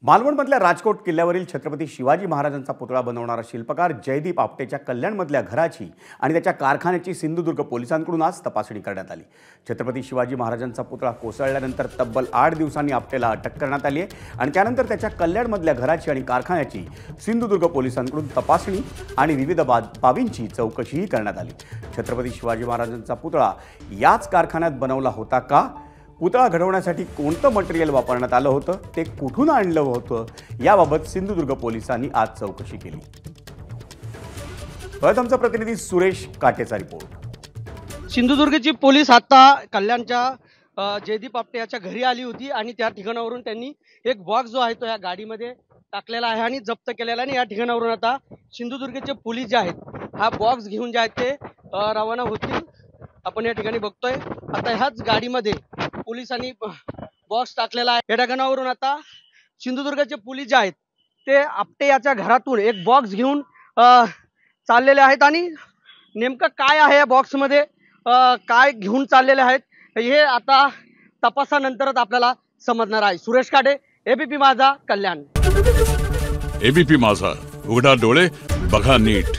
मालवणमधल्या राजकोट किल्ल्यावरील छत्रपती शिवाजी महाराजांचा पुतळा बनवणारा शिल्पकार जयदीप आपटेच्या कल्याणमधल्या घराची आणि त्याच्या कारखान्याची सिंधुदुर्ग पोलिसांकडून आज तपासणी करण्यात आली। छत्रपती शिवाजी महाराजांचा पुतळा कोसळल्यानंतर तब्बल 8 दिवसांनी आपटेला अटक करण्यात आली आहे आणि त्यानंतर त्याच्या कल्याणमधल्या घराची आणि कारखान्याची सिंधुदुर्ग पोलिसांकडून तपासणी आणि विविध बाबींची चौकशीही करण्यात आली। छत्रपती शिवाजी महाराजांचा पुतळा याच कारखान्यात बनवला होता का? पुतळा घडवण्यासाठी कोणतं मटेरियल वापरण्यात आलं होतं, ते कुठून आणलं होतं, याबाबत सिंधुदुर्ग पोलिसांनी आज चौकशी केली। आमचा प्रतिनिधी सुरेश काटेचा रिपोर्ट। सिंधुदुर्गची पोलीस आता कल्याणच्या जयदीप आपटे याच्या घरी आली होती आणि त्या ठिकाणावरून त्यांनी एक बॉक्स जो आहे तो या गाडीमध्ये टाकलेला आहे आणि जप्त केलेला आहे। आणि या ठिकाणावरून आता सिंधुदुर्गचे पोलीस जे आहेत हा बॉक्स घेऊन जे आहेत ते रवाना होतील। आपण या ठिकाणी बघतोय आता ह्याच गाडीमध्ये पोलिसांनी बॉक्स टाकलेला आहे। या ठिकाणावरून आता सिंधुदुर्गचे पोलीस जे आहेत ते आपटे याच्या घरातून एक बॉक्स घेऊन चाललेले आहेत आणि नेमकं काय आहे या बॉक्समध्ये, काय घेऊन चाललेले आहेत हे आता तपासानंतरच आपल्याला समजणार आहे। सुरेश काटे, एबीपी माझा, कल्याण। एबीपी माझा, उघडा डोळे बघा नीट।